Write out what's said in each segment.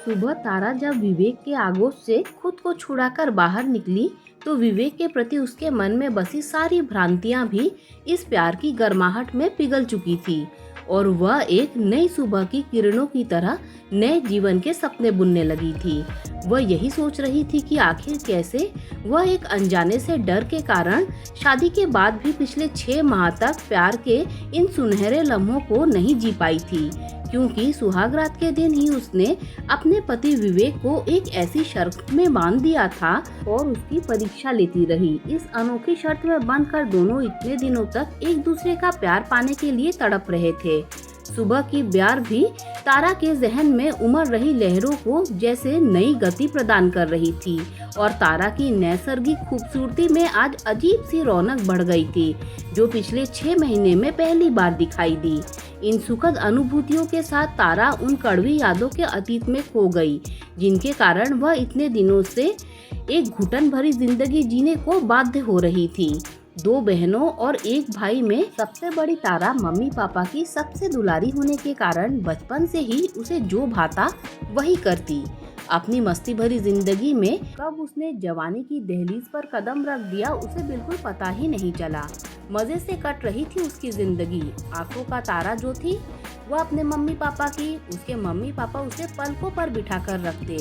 सुबह तारा जब विवेक के आगोश से खुद को छुड़ाकर बाहर निकली तो विवेक के प्रति उसके मन में बसी सारी भ्रांतियां भी इस प्यार की गर्माहट में पिघल चुकी थी और वह एक नई सुबह की किरणों की तरह नए जीवन के सपने बुनने लगी थी। वह यही सोच रही थी कि आखिर कैसे वह एक अनजाने से डर के कारण शादी के बाद भी पिछले 6 माह तक प्यार के इन सुनहरे लम्हों को नहीं जी पाई थी, क्योंकि सुहागरात के दिन ही उसने अपने पति विवेक को एक ऐसी शर्त में बांध दिया था और उसकी परीक्षा लेती रही। इस अनोखी शर्त में बंधकर दोनों इतने दिनों तक एक दूसरे का प्यार पाने के लिए तड़प रहे थे। सुबह की ब्यार भी तारा के जहन में उमड़ रही लहरों को जैसे नई गति प्रदान कर रही थी और तारा की नैसर्गिक खूबसूरती में आज अजीब सी रौनक बढ़ गई थी, जो पिछले 6 महीने में पहली बार दिखाई दी। इन सुखद अनुभूतियों के साथ तारा उन कड़वी यादों के अतीत में खो गई, जिनके कारण वह इतने दिनों से एक घुटन भरी जिंदगी जीने को बाध्य हो रही थी। 2 बहनों और 1 भाई में सबसे बड़ी तारा मम्मी पापा की सबसे दुलारी होने के कारण बचपन से ही उसे जो भाता वही करती। अपनी मस्ती भरी जिंदगी में कब उसने जवानी की दहलीज पर कदम रख दिया उसे बिल्कुल पता ही नहीं चला। मजे से कट रही थी उसकी जिंदगी। आंखों का तारा जो थी वह अपने मम्मी पापा की, उसके मम्मी पापा उसे पलकों पर बिठा कर रखते,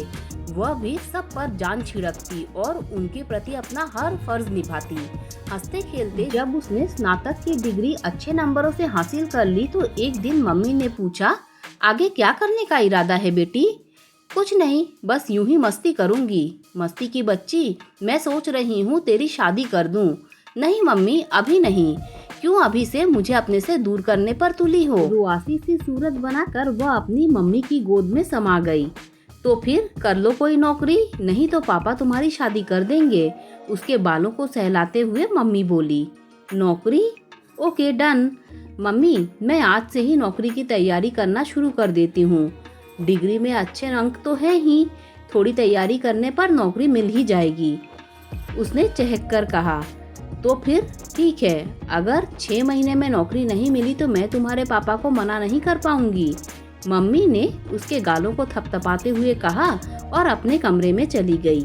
वह भी सब पर जान छिड़कती और उनके प्रति अपना हर फर्ज निभाती। हंसते खेलते जब उसने स्नातक की डिग्री अच्छे नंबरों से हासिल कर ली तो एक दिन मम्मी ने पूछा, आगे क्या करने का इरादा है बेटी? कुछ नहीं, बस यूं ही मस्ती करूंगी। मस्ती की बच्ची, मैं सोच रही हूँ तेरी शादी कर दूं। नहीं मम्मी, अभी नहीं। क्यों अभी से मुझे अपने से दूर करने पर तुली हो? रुआसी सी सूरत बनाकर वह अपनी मम्मी की गोद में समा गई। तो फिर कर लो कोई नौकरी, नहीं तो पापा तुम्हारी शादी कर देंगे। उसके बालों को सहलाते हुए मम्मी बोली। नौकरी? Okay done. मम्मी, मैं आज से ही नौकरी की तैयारी करना शुरू कर देती हूँ। डिग्री में अच्छे अंक तो है ही, थोड़ी तैयारी करने पर नौकरी मिल ही जाएगी, उसने चहक कर कहा। तो फिर ठीक है, अगर 6 महीने में नौकरी नहीं मिली तो मैं तुम्हारे पापा को मना नहीं कर पाऊंगी, मम्मी ने उसके गालों को थपथपाते हुए कहा और अपने कमरे में चली गई।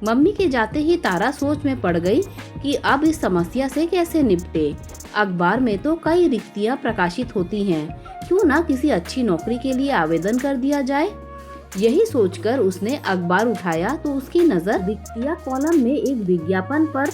मम्मी के जाते ही तारा सोच में पड़ गई कि अब इस समस्या से कैसे निपटे। अखबार में तो कई रिक्तियां प्रकाशित होती हैं, क्यों ना किसी अच्छी नौकरी के लिए आवेदन कर दिया जाए। यही सोचकर उसने अखबार उठाया तो उसकी नज़र रिक्तियां कॉलम में एक विज्ञापन पर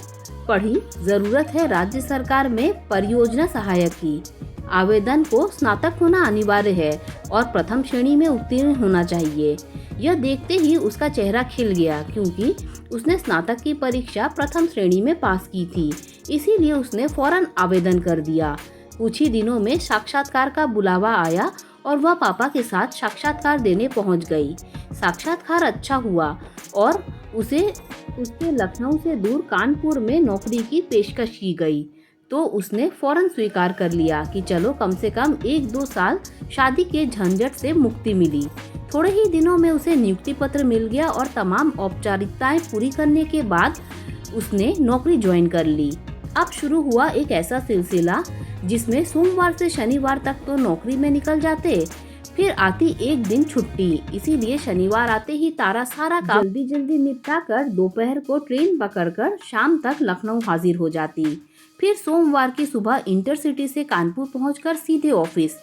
पढ़ी। जरूरत है राज्य सरकार में परियोजना सहायक की। आवेदन को स्नातक होना अनिवार्य है और प्रथम श्रेणी में उत्तीर्ण होना चाहिए। यह देखते ही उसका चेहरा खिल गया, क्योंकि उसने स्नातक की परीक्षा प्रथम श्रेणी में पास की थी, इसीलिए उसने फौरन आवेदन कर दिया। कुछ ही दिनों में साक्षात्कार का बुलावा आया और वह पापा के साथ साक्षात्कार देने पहुंच गई। साक्षात्कार अच्छा हुआ और उसे उसके लखनऊ से दूर कानपुर में नौकरी की पेशकश की गई, तो उसने फौरन स्वीकार कर लिया कि चलो कम से कम 1-2 साल शादी के झंझट से मुक्ति मिली। थोड़े ही दिनों में उसे नियुक्ति पत्र मिल गया और तमाम औपचारिकताएं पूरी करने के बाद उसने नौकरी ज्वाइन कर ली। अब शुरू हुआ एक ऐसा सिलसिला जिसमें सोमवार से शनिवार तक तो नौकरी में निकल जाते, फिर आती एक दिन छुट्टी। इसीलिए शनिवार आते ही तारा सारा काम जल्दी निपटा कर दोपहर को ट्रेन पकड़कर शाम तक लखनऊ हाजिर हो जाती। फिर सोमवार की सुबह इंटरसिटी से कानपुर पहुंचकर सीधे ऑफिस।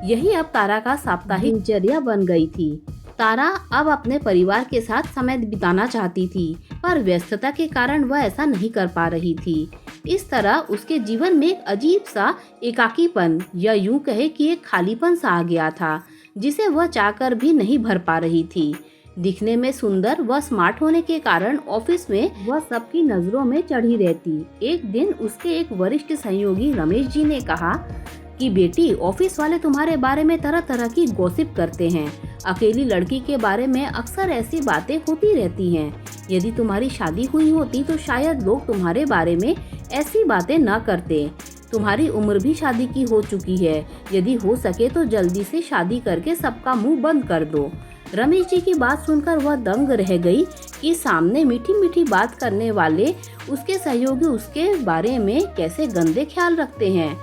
यही अब तारा का साप्ताहिक दिनचर्या बन गई थी। तारा अब अपने परिवार के साथ समय बिताना चाहती थी, पर व्यस्तता के कारण वह ऐसा नहीं कर पा रही थी। इस तरह उसके जीवन में एक अजीब सा एकाकीपन या यूं कहे कि एक खालीपन सा आ गया था, जिसे वह चाहकर भी नहीं भर पा रही थी। दिखने में सुंदर व स्मार्ट होने के कारण ऑफिस में वह सबकी नजरों में चढ़ी रहती। एक दिन उसके एक वरिष्ठ सहयोगी रमेश जी ने कहा कि बेटी, ऑफिस वाले तुम्हारे बारे में तरह तरह की गॉसिप करते हैं। अकेली लड़की के बारे में अक्सर ऐसी बातें होती रहती हैं। यदि तुम्हारी शादी हुई होती तो शायद लोग तुम्हारे बारे में ऐसी बातें न करते। तुम्हारी उम्र भी शादी की हो चुकी है। यदि हो सके तो जल्दी से शादी करके सबका मुंह बंद कर दो। रमेश जी की बात सुनकर वह दंग रह गई कि सामने मीठी मीठी बात करने वाले उसके सहयोगी उसके बारे में कैसे गंदे ख्याल रखते हैं।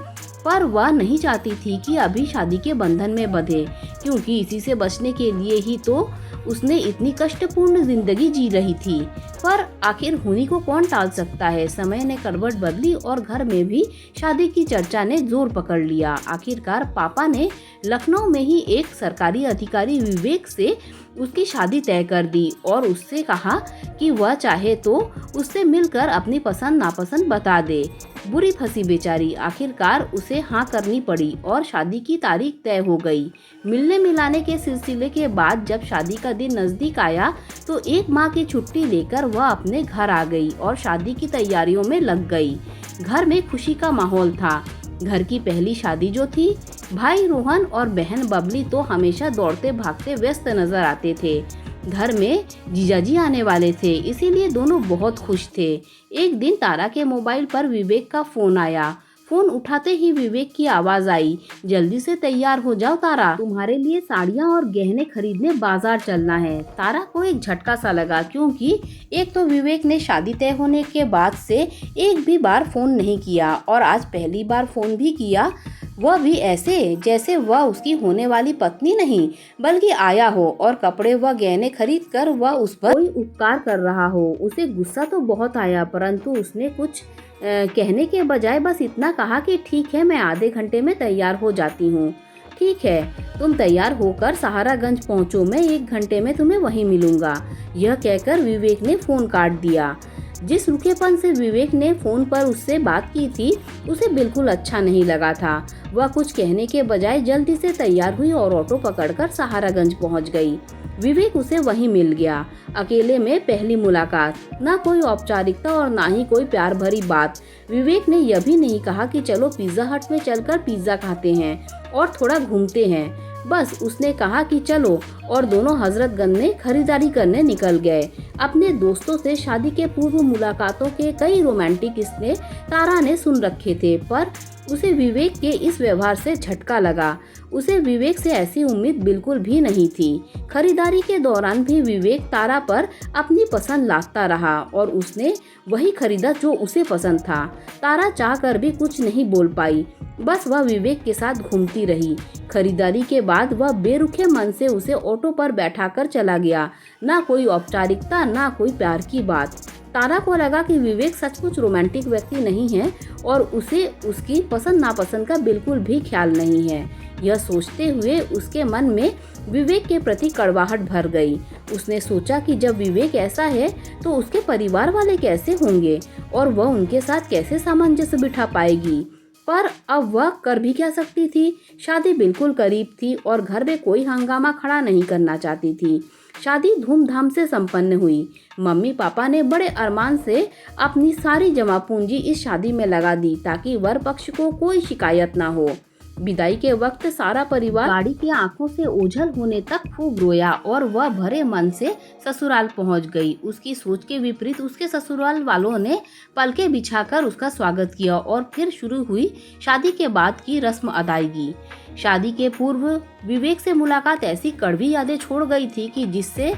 पर वह नहीं चाहती थी कि अभी शादी के बंधन में बंधे, क्योंकि इसी से बचने के लिए ही तो उसने इतनी कष्टपूर्ण जिंदगी जी रही थी। पर आखिर होनी को कौन टाल सकता है। समय ने करवट बदली और घर में भी शादी की चर्चा ने जोर पकड़ लिया। आखिरकार पापा ने लखनऊ में ही एक सरकारी अधिकारी विवेक से उसकी शादी तय कर दी और उससे कहा कि वह चाहे तो उससे मिलकर अपनी पसंद नापसंद बता दे। बुरी फंसी बेचारी। आखिरकार उसे हाँ करनी पड़ी और शादी की तारीख तय हो गई। मिलने मिलाने के सिलसिले के बाद जब शादी का दिन नजदीक आया तो एक माह की छुट्टी लेकर वह अपने घर आ गई और शादी की तैयारियों में लग गई। घर में खुशी का माहौल था। घर की पहली शादी जो थी। भाई रोहन और बहन बबली तो हमेशा दौड़ते भागते व्यस्त नजर आते थे। घर में जीजाजी आने वाले थे, इसीलिए दोनों बहुत खुश थे। एक दिन तारा के मोबाइल पर विवेक का फोन आया। फोन उठाते ही विवेक की आवाज आई, जल्दी से तैयार हो जाओ तारा, तुम्हारे लिए साड़ियाँ और गहने खरीदने बाजार चलना है। तारा को एक झटका सा लगा, क्योंकि एक तो विवेक ने शादी तय होने के बाद से एक भी बार फोन नहीं किया और आज पहली बार फोन भी किया, वह भी ऐसे जैसे वह उसकी होने वाली पत्नी नहीं बल्कि आया हो और कपड़े व गहने खरीद कर वह उस पर कोई उपकार कर रहा हो। उसे गुस्सा तो बहुत आया, परंतु उसने कुछ कहने के बजाय बस इतना कहा कि ठीक है, मैं आधे घंटे में तैयार हो जाती हूँ। ठीक है, तुम तैयार होकर सहारागंज पहुँचो, मैं 1 घंटे में तुम्हें वहीं मिलूंगा। यह कहकर विवेक ने फोन काट दिया। जिस रुखेपन से विवेक ने फोन पर उससे बात की थी उसे बिल्कुल अच्छा नहीं लगा था। वह कुछ कहने के बजाय जल्दी से तैयार हुई और ऑटो पकड़कर सहारागंज पहुंच गई। विवेक उसे वहीं मिल गया। अकेले में पहली मुलाकात, ना कोई औपचारिकता और ना ही कोई प्यार भरी बात। विवेक ने यह भी नहीं कहा कि चलो पिज्जा हट में चलकर पिज्जा खाते हैं और थोड़ा घूमते हैं। बस उसने कहा कि चलो, और दोनों हजरतगंज में खरीदारी करने निकल गए। अपने दोस्तों से शादी के पूर्व मुलाकातों के कई रोमांटिक किस्से तारा ने सुन रखे थे, पर उसे विवेक के इस व्यवहार से झटका लगा। उसे विवेक से ऐसी उम्मीद बिल्कुल भी नहीं थी। खरीदारी के दौरान भी विवेक तारा पर अपनी पसंद लादता रहा और उसने वही खरीदा जो उसे पसंद था। तारा चाहकर भी कुछ नहीं बोल पाई, बस वह विवेक के साथ घूमती रही। खरीदारी के बाद वह बेरुखे मन से उसे ऑटो पर बैठाकर चला गया। ना कोई औपचारिकता, ना कोई प्यार की बात। तारा को लगा कि विवेक सचमुच रोमांटिक व्यक्ति नहीं है और उसे उसकी पसंद नापसंद का बिल्कुल भी ख्याल नहीं है। यह सोचते हुए उसके मन में विवेक के प्रति कड़वाहट भर गई। उसने सोचा कि जब विवेक ऐसा है तो उसके परिवार वाले कैसे होंगे और वह उनके साथ कैसे सामंजस्य बिठा पाएगी। पर अब वह कर भी क्या सकती थी। शादी बिल्कुल करीब थी और घर में कोई हंगामा खड़ा नहीं करना चाहती थी। शादी धूमधाम से संपन्न हुई। मम्मी पापा ने बड़े अरमान से अपनी सारी जमा पूंजी इस शादी में लगा दी ताकि वर पक्ष को कोई शिकायत ना हो। विदाई के वक्त सारा परिवार गाड़ी की आंखों से ओझल होने तक खूब रोया और वह भरे मन से ससुराल पहुंच गई। उसकी सोच के विपरीत उसके ससुराल वालों ने पलके बिछाकर उसका स्वागत किया और फिर शुरू हुई शादी के बाद की रस्म अदायगी। शादी के पूर्व विवेक से मुलाकात ऐसी कड़वी यादें छोड़ गई थी कि जिससे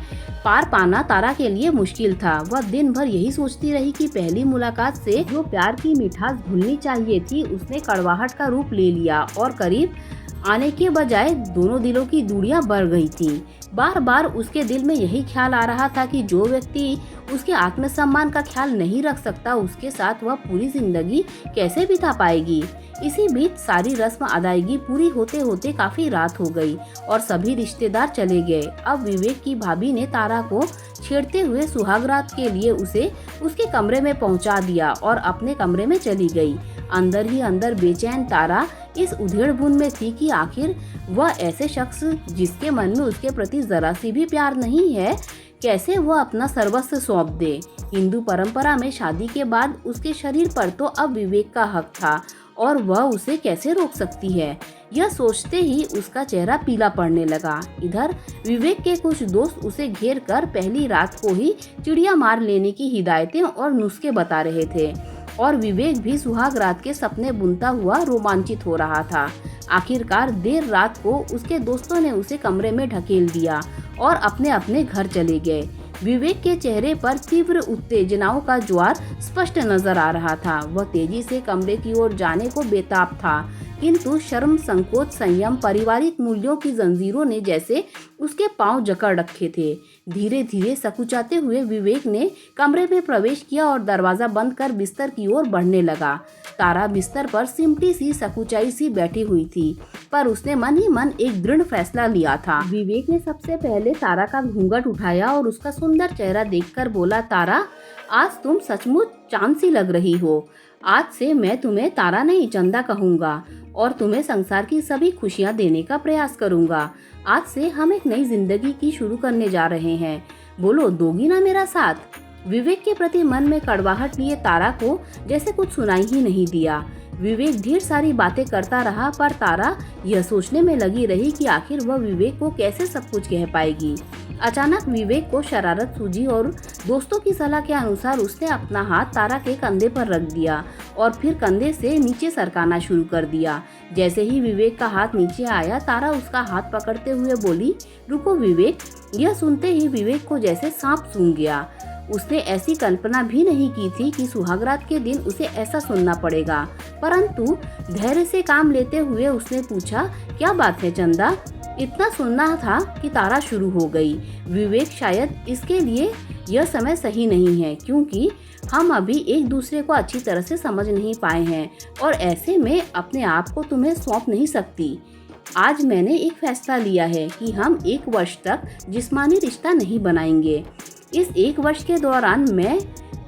पार पाना तारा के लिए मुश्किल था। वह दिन भर यही सोचती रही कि पहली मुलाकात से जो प्यार की मिठास भूलनी चाहिए थी उसने कड़वाहट का रूप ले लिया और करीब आने के बजाय दोनों दिलों की दूरियां बढ़ गई थी। बार बार उसके दिल में यही ख्याल आ रहा था कि जो व्यक्ति उसके आत्मसम्मान का ख्याल नहीं रख सकता उसके साथ वह पूरी जिंदगी कैसे बिता पाएगी। इसी बीच सारी रस्म अदायगी पूरी होते होते काफी रात हो गई और सभी रिश्तेदार चले गए। अब विवेक की भाभी ने तारा को छेड़ते हुए सुहागरात के लिए उसे उसके कमरे में पहुंचा दिया और अपने कमरे में चली गई। अंदर ही अंदर बेचैन तारा इस उधेड़-बुन में थी कि आखिर वह ऐसे शख्स जिसके मन में उसके प्रति जरा सी भी प्यार नहीं है, कैसे वह अपना सर्वस्व सौंप दे। हिंदू परंपरा में शादी के बाद उसके शरीर पर तो अब विवेक का हक था और वह उसे कैसे रोक सकती है। यह सोचते ही उसका चेहरा पीला पड़ने लगा। इधर विवेक के कुछ दोस्त उसे घेर कर पहली रात को ही चिड़िया मार लेने की हिदायतें और नुस्खे बता रहे थे और विवेक भी सुहाग रात के सपने बुनता हुआ रोमांचित हो रहा था। आखिरकार देर रात को उसके दोस्तों ने उसे कमरे में ढकेल दिया और अपने अपने घर चले गए। विवेक के चेहरे पर तीव्र उत्तेजनाओं का ज्वार स्पष्ट नजर आ रहा था। वह तेजी से कमरे की ओर जाने को बेताब था किंतु शर्म, संकोच, संयम, पारिवारिक मूल्यों की जंजीरों ने जैसे उसके पांव जकड़ रखे थे। धीरे धीरे सकुचाते हुए विवेक ने कमरे में प्रवेश किया और दरवाजा बंद कर बिस्तर की ओर बढ़ने लगा। तारा बिस्तर पर सिमटी सी सकुचाई सी बैठी हुई थी, पर उसने मन ही मन एक दृढ़ फैसला लिया था। विवेक ने सबसे पहले तारा का घूंघट उठाया और उसका सुंदर चेहरा देखकर बोला, तारा, आज तुम सचमुच चांद सी लग रही हो। आज से मैं तुम्हें तारा नहीं चंदा कहूँगा और तुम्हें संसार की सभी खुशियाँ देने का प्रयास करूँगा। आज से हम एक नई जिंदगी की शुरू करने जा रहे हैं। बोलो, दोगी ना मेरा साथ? विवेक के प्रति मन में कड़वाहट लिए तारा को जैसे कुछ सुनाई ही नहीं दिया। विवेक ढेर सारी बातें करता रहा, पर तारा यह सोचने में लगी रही कि आखिर वह विवेक को कैसे सब कुछ कह पाएगी। अचानक विवेक को शरारत सूझी और दोस्तों की सलाह के अनुसार उसने अपना हाथ तारा के कंधे पर रख दिया और फिर कंधे से नीचे सरकाना शुरू कर दिया। जैसे ही विवेक का हाथ नीचे आया, तारा उसका हाथ पकड़ते हुए बोली, रुको विवेक। यह सुनते ही विवेक को जैसे सांप सूंघ गया। उसने ऐसी कल्पना भी नहीं की थी कि सुहागरात के दिन उसे ऐसा सुनना पड़ेगा, परंतु धैर्य से काम लेते हुए उसने पूछा, क्या बात है चंदा? इतना सुनना था कि तारा शुरू हो गई। विवेक, शायद इसके लिए यह समय सही नहीं है, क्योंकि हम अभी एक दूसरे को अच्छी तरह से समझ नहीं पाए हैं और ऐसे में अपने आप को तुम्हें सौंप नहीं सकती। आज मैंने एक फैसला लिया है कि हम 1 वर्ष तक जिस्मानी रिश्ता नहीं बनाएंगे। इस 1 वर्ष के दौरान मैं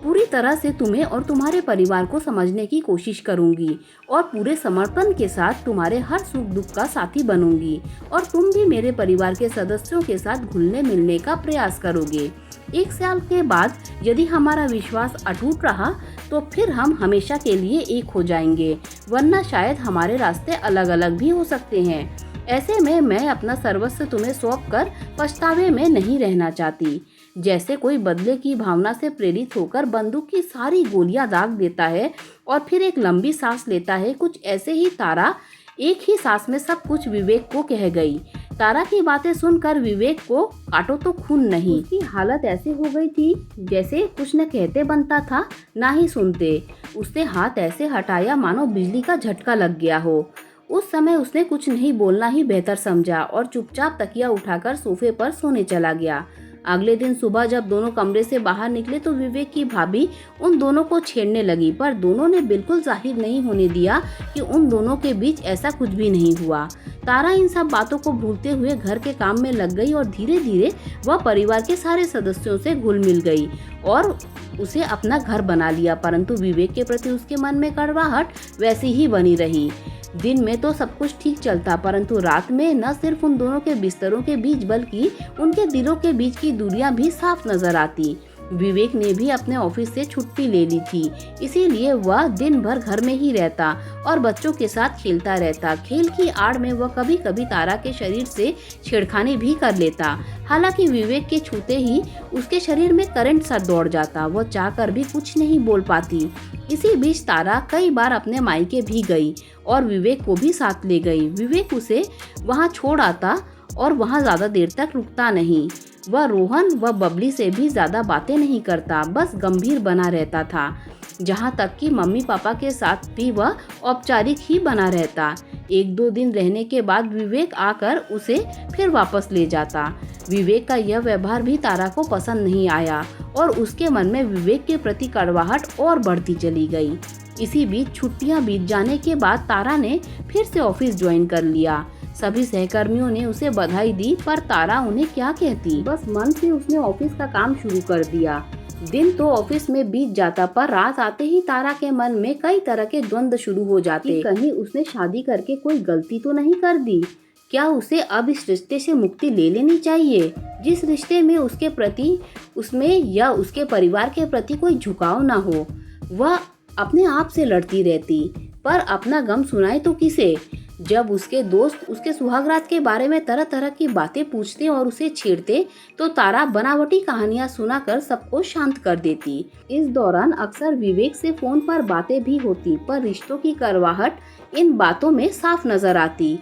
पूरी तरह से तुम्हें और तुम्हारे परिवार को समझने की कोशिश करूंगी और पूरे समर्पण के साथ तुम्हारे हर सुख दुख का साथी बनूंगी और तुम भी मेरे परिवार के सदस्यों के साथ घुलने मिलने का प्रयास करोगे। 1 साल के बाद यदि हमारा विश्वास अटूट रहा तो फिर हम हमेशा के लिए एक हो जाएंगे, वरना शायद हमारे रास्ते अलग अलग भी हो सकते हैं। ऐसे में मैं अपना सर्वस्व तुम्हें सौंप कर पछतावे में नहीं रहना चाहती। जैसे कोई बदले की भावना से प्रेरित होकर बंदूक की सारी गोलियां दाग देता है और फिर एक लंबी सांस लेता है, कुछ ऐसे ही तारा एक ही सांस में सब कुछ विवेक को कह गई। तारा की बातें सुनकर विवेक को काटो तो खून नहीं। उसकी हालत ऐसी हो गई थी जैसे कुछ न कहते बनता था ना ही सुनते। उसने हाथ ऐसे हटाया मानो बिजली का झटका लग गया हो। उस समय उसने कुछ नहीं बोलना ही बेहतर समझा और चुपचाप तकिया उठाकर सोफे पर सोने चला गया। अगले दिन सुबह जब दोनों कमरे से बाहर निकले तो विवेक की भाभी उन दोनों को छेड़ने लगी, पर दोनों ने बिल्कुल जाहिर नहीं होने दिया कि उन दोनों के बीच ऐसा कुछ भी नहीं हुआ। तारा इन सब बातों को भूलते हुए घर के काम में लग गई और धीरे धीरे वह परिवार के सारे सदस्यों से घुल मिल गई और उसे अपना घर बना लिया, परंतु विवेक के प्रति उसके मन में कड़वाहट वैसी ही बनी रही। दिन में तो सब कुछ ठीक चलता, परंतु रात में न सिर्फ उन दोनों के बिस्तरों के बीच बल्कि उनके दिलों के बीच की दूरियां भी साफ नजर आती। विवेक ने भी अपने ऑफिस से छुट्टी ले ली थी, इसीलिए वह दिन भर घर में ही रहता और बच्चों के साथ खेलता रहता। खेल की आड़ में वह कभी कभी तारा के शरीर से छेड़खानी भी कर लेता। हालांकि विवेक के छूते ही उसके शरीर में करंट सा दौड़ जाता। वह चाहकर भी कुछ नहीं बोल पाती। इसी बीच तारा कई बार अपने मायके भी गई और विवेक को भी साथ ले गई। विवेक उसे वहां छोड़ आता और वहां ज्यादा देर तक रुकता नहीं। वह रोहन व बबली से भी ज्यादा बातें नहीं करता, बस गंभीर बना रहता था। जहाँ तक कि मम्मी पापा के साथ भी वह औपचारिक ही बना रहता। 1-2 दिन रहने के बाद विवेक आकर उसे फिर वापस ले जाता। विवेक का यह व्यवहार भी तारा को पसंद नहीं आया और उसके मन में विवेक के प्रति कड़वाहट और बढ़ती चली गई। इसी बीच छुट्टियां बीत जाने के बाद तारा ने फिर से ऑफिस ज्वाइन कर लिया। सभी सहकर्मियों ने उसे बधाई दी, पर तारा उन्हें क्या कहती। बस मन से उसने ऑफिस का काम शुरू कर दिया। दिन तो ऑफिस में बीत जाता, पर रात आते ही तारा के मन में कई तरह के द्वंद्व शुरू हो जाते। कहीं उसने शादी करके कोई गलती तो नहीं कर दी? क्या उसे अब इस रिश्ते से मुक्ति ले लेनी चाहिए, जिस रिश्ते में उसके प्रति उसमें या उसके परिवार के प्रति कोई झुकाव ना हो? वह अपने आप से लड़ती रहती, पर अपना गम सुनाए तो किसे? जब उसके दोस्त उसके सुहागरात के बारे में तरह तरह की बातें पूछते और उसे छेड़ते तो तारा बनावटी कहानियां सुनाकर सबको शांत कर देती। इस दौरान अक्सर विवेक से फोन पर बातें भी होती, पर रिश्तों की करवाहट इन बातों में साफ नजर आती।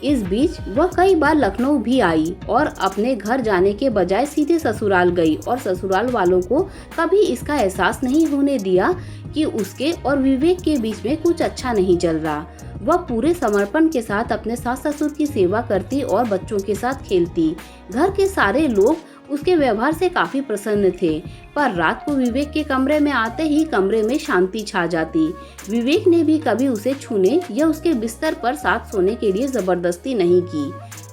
इस बीच वह कई बार लखनऊ भी आई और अपने घर जाने के बजाय सीधे ससुराल गई और ससुराल वालों को कभी इसका एहसास नहीं होने दिया कि उसके और विवेक के बीच में कुछ अच्छा नहीं चल रहा। वह पूरे समर्पण के साथ अपने सास ससुर की सेवा करती और बच्चों के साथ खेलती। घर के सारे लोग उसके व्यवहार से काफी प्रसन्न थे, पर रात को विवेक के कमरे में आते ही कमरे में शांति छा जाती। विवेक ने भी कभी उसे छूने या उसके बिस्तर पर साथ सोने के लिए जबरदस्ती नहीं की।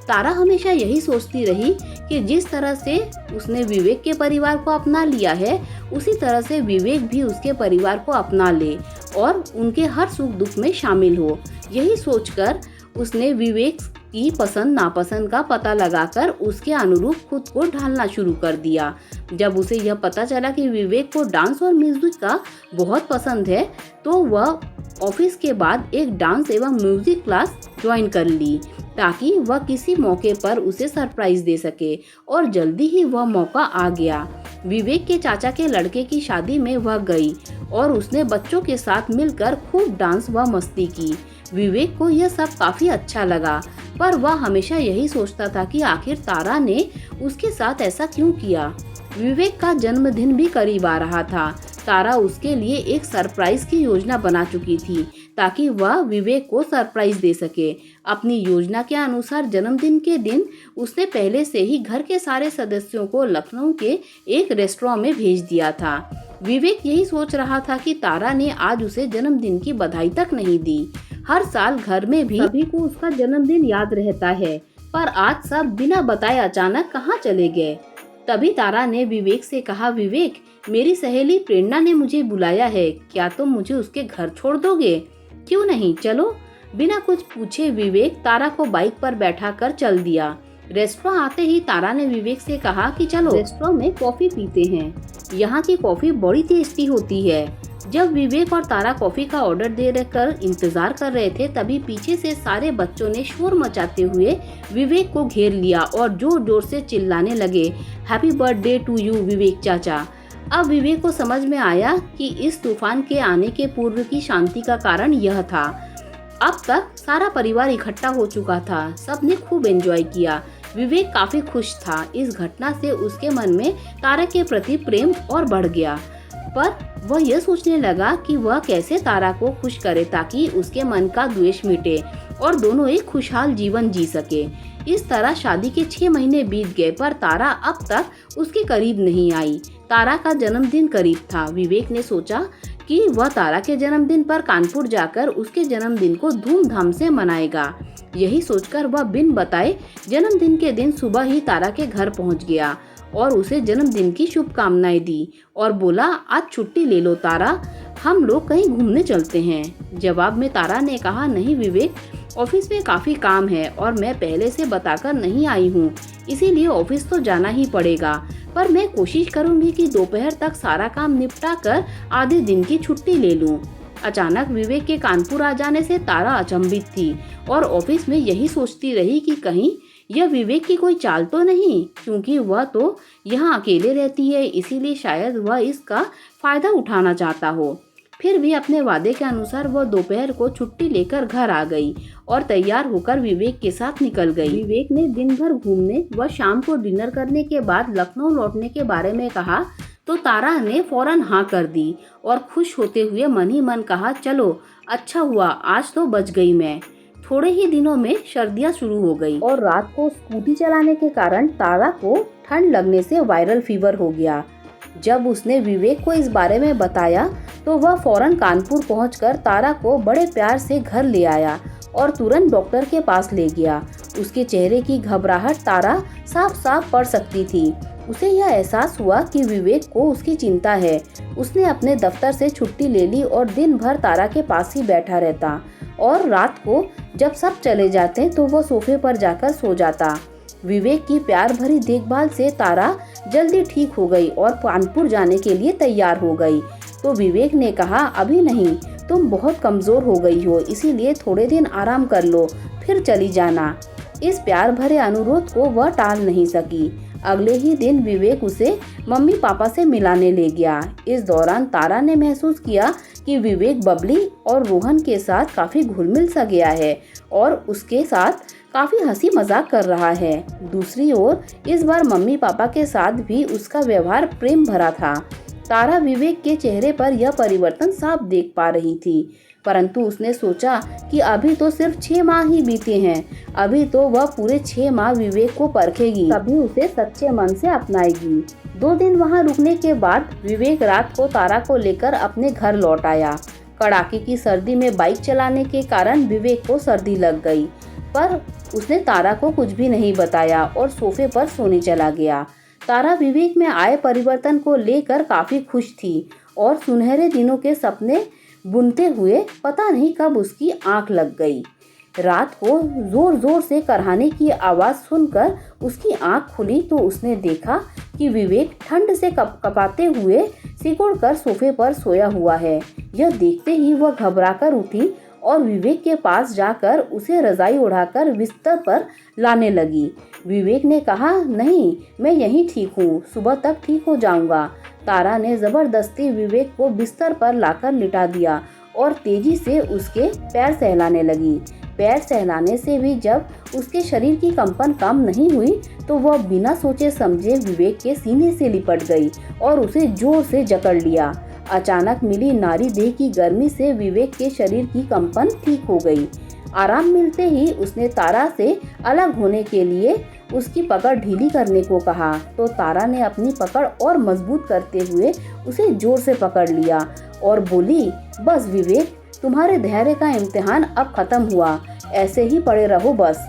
तारा हमेशा यही सोचती रही कि जिस तरह से उसने विवेक के परिवार को अपना लिया है, उसी तरह से विवेक भी उसके परिवार को अपना ले और उनके हर सुख दुख में शामिल हो। यही सोचकर उसने विवेक की पसंद नापसंद का पता लगाकर उसके अनुरूप खुद को ढालना शुरू कर दिया। जब उसे यह पता चला कि विवेक को डांस और म्यूजिक का बहुत पसंद है, तो वह ऑफिस के बाद एक डांस एवं म्यूजिक क्लास ज्वाइन कर ली, ताकि वह किसी मौके पर उसे सरप्राइज दे सके। और जल्दी ही वह मौका आ गया। विवेक के चाचा के लड़के की शादी में वह गई और उसने बच्चों के साथ मिलकर खूब डांस व मस्ती की। विवेक को यह सब काफी अच्छा लगा, पर वह हमेशा यही सोचता था कि आखिर तारा ने उसके साथ ऐसा क्यों किया। विवेक का जन्मदिन भी करीब आ रहा था। तारा उसके लिए एक सरप्राइज की योजना बना चुकी थी, ताकि वह विवेक को सरप्राइज दे सके। अपनी योजना के अनुसार जन्मदिन के दिन उसने पहले से ही घर के सारे सदस्यों को लखनऊ के एक रेस्टोरेंट में भेज दिया था। विवेक यही सोच रहा था कि तारा ने आज उसे जन्मदिन की बधाई तक नहीं दी। हर साल घर में भी सभी को उसका जन्मदिन याद रहता है, पर आज सब बिना बताए अचानक कहाँ चले गए। तभी तारा ने विवेक से कहा, विवेक, मेरी सहेली प्रेरणा ने मुझे बुलाया है, क्या तुम मुझे उसके घर छोड़ दोगे? क्यों नहीं, चलो। बिना कुछ पूछे विवेक तारा को बाइक पर बैठा कर चल दिया। रेस्टोरेंट आते ही तारा ने विवेक से कहा कि चलो रेस्टोरेंट में कॉफी पीते हैं, यहाँ की कॉफी बड़ी टेस्टी होती है। जब विवेक और तारा कॉफी का ऑर्डर देकर इंतजार कर रहे थे, तभी पीछे से सारे बच्चों ने शोर मचाते हुए विवेक को घेर लिया और जोर जोर से चिल्लाने लगे, हैप्पी बर्थडे टू यू विवेक चाचा। अब विवेक को समझ में आया कि इस तूफान के आने के पूर्व की शांति का कारण यह था। अब तक सारा परिवार इकट्ठा हो चुका था, सबने खूब एंजॉय किया। विवेक काफी खुश था। इस घटना से उसके मन में तारा के प्रति प्रेम और बढ़ गया, पर वह यह सोचने लगा कि वह कैसे तारा को खुश करे ताकि उसके मन का द्वेष मिटे और दोनों एक खुशहाल जीवन जी सके। इस तरह शादी के 6 महीने बीत गए, पर तारा अब तक उसके करीब नहीं आई। तारा का जन्मदिन करीब था। विवेक ने सोचा कि वह तारा के जन्मदिन पर कानपुर जाकर उसके जन्मदिन को धूमधाम से मनाएगा। यही सोचकर वह बिन बताए जन्मदिन के दिन सुबह ही तारा के घर पहुंच गया और उसे जन्मदिन की शुभकामनाएं दी और बोला, आज छुट्टी ले लो तारा, हम लोग कहीं घूमने चलते हैं। जवाब में तारा ने कहा, नहीं विवेक, ऑफिस में काफी काम है और मैं पहले से बताकर नहीं आई हूँ, इसीलिए ऑफिस तो जाना ही पड़ेगा, पर मैं कोशिश करूंगी कि दोपहर तक सारा काम निपटा कर आधे दिन की छुट्टी ले लूं। अचानक विवेक के कानपुर आ जाने से तारा अचंभित थी और ऑफिस में यही सोचती रही कि कहीं यह विवेक की कोई चाल तो नहीं, क्योंकि वह तो यहाँ अकेले रहती है, इसीलिए शायद वह इसका फायदा उठाना चाहता हो। फिर भी अपने वादे के अनुसार वह दोपहर को छुट्टी लेकर घर आ गई और तैयार होकर विवेक के साथ निकल गई। विवेक ने दिन भर घूमने व शाम को डिनर करने के बाद लखनऊ लौटने के बारे में कहा, तो तारा ने फौरन हाँ कर दी और खुश होते हुए मन ही मन कहा, चलो अच्छा हुआ, आज तो बच गई मैं। थोड़े ही दिनों में सर्दियाँ शुरू हो गई और रात को स्कूटी चलाने के कारण तारा को ठंड लगने से वायरल फीवर हो गया। जब उसने विवेक को इस बारे में बताया तो वह फौरन कानपुर पहुंचकर तारा को बड़े प्यार से घर ले आया और तुरंत डॉक्टर के पास ले गया। उसके चेहरे की घबराहट तारा साफ साफ पढ़ सकती थी। उसे यह एहसास हुआ कि विवेक को उसकी चिंता है। उसने अपने दफ्तर से छुट्टी ले ली और दिन भर तारा के पास ही बैठा रहता और रात को जब सब चले जाते तो वह सोफे पर जाकर सो जाता। विवेक की प्यार भरी देखभाल से तारा जल्दी ठीक हो गई और कानपुर जाने के लिए तैयार हो गई। तो विवेक ने कहा, अभी नहीं, तुम बहुत कमजोर हो गई हो, इसीलिए थोड़े दिन आराम कर लो, फिर चली जाना। इस प्यार भरे अनुरोध को वह टाल नहीं सकी। अगले ही दिन विवेक उसे मम्मी पापा से मिलाने ले गया। इस दौरान तारा ने महसूस किया कि विवेक बबली और रोहन के साथ काफी घुल मिल सा गया है और उसके साथ काफी हंसी मजाक कर रहा है। दूसरी ओर इस बार मम्मी पापा के साथ भी उसका व्यवहार प्रेम भरा था। तारा विवेक के चेहरे पर यह परिवर्तन साफ देख पा रही थी। परंतु उसने सोचा कि अभी तो सिर्फ 6 माह ही बीते हैं, अभी तो वह पूरे 6 माह विवेक को परखेगी, तभी उसे सच्चे मन से अपनाएगी। 2 दिन वहाँ रुकने के बाद विवेक रात को तारा को लेकर अपने घर लौट आया। कड़ाके की सर्दी में बाइक चलाने के कारण विवेक को सर्दी लग गई, पर उसने तारा को कुछ भी नहीं बताया और सोफे पर सोने चला गया। तारा विवेक में आए परिवर्तन को लेकर काफी खुश थी और सुनहरे दिनों के सपने बुनते हुए पता नहीं कब उसकी आंख लग गई। रात को जोर जोर से करहाने की आवाज सुनकर उसकी आंख खुली तो उसने देखा कि विवेक ठंड से कपाते हुए सिकुड़कर सोफे पर सोया हुआ है। यह देखते ही वह घबराकर उठी और विवेक के पास जाकर उसे रजाई उड़ाकर बिस्तर पर लाने लगी। विवेक ने कहा, नहीं, मैं यहीं ठीक हूँ, सुबह तक ठीक हो जाऊंगा। तारा ने जबरदस्ती विवेक को बिस्तर पर लाकर लिटा दिया और तेजी से उसके पैर सहलाने लगी। पैर सहलाने से भी जब उसके शरीर की कंपन कम नहीं हुई तो वह बिना सोचे समझे विवेक के सीने से लिपट गई और उसे जोर से जकड़ लिया। अचानक मिली नारी देह की गर्मी से विवेक के शरीर की कंपन ठीक हो गई। आराम मिलते ही उसने तारा से अलग होने के लिए उसकी पकड़ ढीली करने को कहा तो तारा ने अपनी पकड़ और मजबूत करते हुए उसे जोर से पकड़ लिया और बोली, बस विवेक, तुम्हारे धैर्य का इम्तिहान अब खत्म हुआ, ऐसे ही पड़े रहो बस।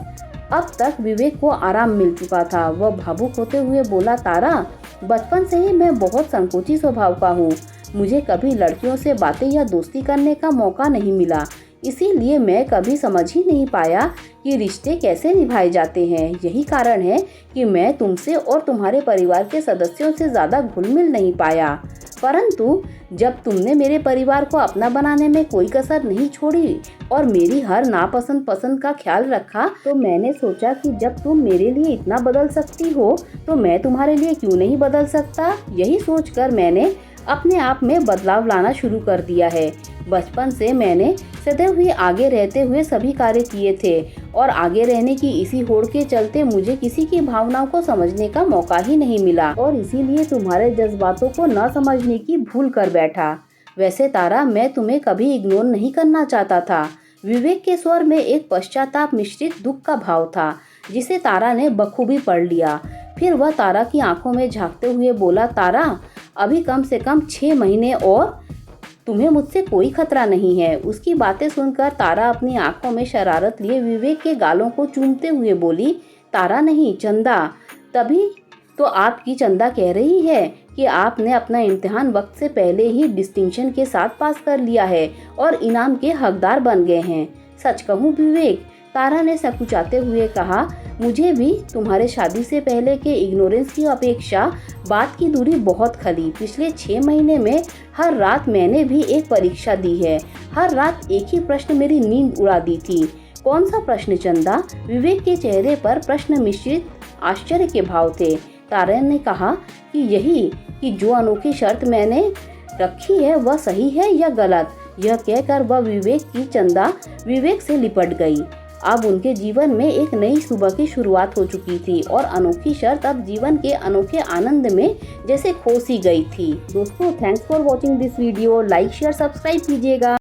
अब तक विवेक को आराम मिल चुका था। वह भावुक होते हुए बोला, तारा, बचपन से ही मैं बहुत संकोची स्वभाव का हूँ। मुझे कभी लड़कियों से बातें या दोस्ती करने का मौका नहीं मिला, इसीलिए मैं कभी समझ ही नहीं पाया कि रिश्ते कैसे निभाए जाते हैं। यही कारण है कि मैं तुमसे और तुम्हारे परिवार के सदस्यों से ज़्यादा घुल मिल नहीं पाया। परंतु जब तुमने मेरे परिवार को अपना बनाने में कोई कसर नहीं छोड़ी और मेरी हर नापसंद पसंद का ख्याल रखा, तो मैंने सोचा कि जब तुम मेरे लिए इतना बदल सकती हो तो मैं तुम्हारे लिए क्यों नहीं बदल सकता। यही सोचकर मैंने अपने आप में बदलाव लाना शुरू कर दिया है। बचपन से मैंने सदैव ही आगे रहते हुए सभी कार्य किए थे और आगे रहने की इसी होड़ के चलते मुझे किसी की भावनाओं को समझने का मौका ही नहीं मिला और इसीलिए तुम्हारे जज्बातों को न समझने की भूल कर बैठा। वैसे तारा, मैं तुम्हें कभी इग्नोर नहीं करना चाहता था। विवेक के स्वर में एक पश्चाताप मिश्रित दुख का भाव था जिसे तारा ने बखूबी पढ़ लिया। फिर वह तारा की आंखों में झांकते हुए बोला, तारा, अभी कम से कम 6 महीने और तुम्हें मुझसे कोई खतरा नहीं है। उसकी बातें सुनकर तारा अपनी आंखों में शरारत लिए विवेक के गालों को चूमते हुए बोली, तारा नहीं, चंदा। तभी तो आपकी चंदा कह रही है कि आपने अपना इम्तिहान वक्त से पहले ही डिस्टिंक्शन के साथ पास कर लिया है और इनाम के हकदार बन गए हैं। सच कहूँ विवेक, तारा ने सकुचाते हुए कहा, मुझे भी तुम्हारे शादी से पहले के इग्नोरेंस की अपेक्षा बात की दूरी बहुत खली। पिछले 6 महीने में हर रात मैंने भी एक परीक्षा दी है। हर रात एक ही प्रश्न मेरी नींद उड़ा दी थी। कौन सा प्रश्न चंदा? विवेक के चेहरे पर प्रश्न मिश्रित आश्चर्य के भाव थे। तारा ने कहा कि यही कि जो अनोखी शर्त मैंने रखी है वह सही है या गलत। यह कहकर वह विवेक से लिपट गई। अब उनके जीवन में एक नई सुबह की शुरुआत हो चुकी थी और अनोखी शर्त अब जीवन के अनोखे आनंद में जैसे खो सी गई थी। दोस्तों, thanks for watching this video. Like, share, subscribe कीजिएगा।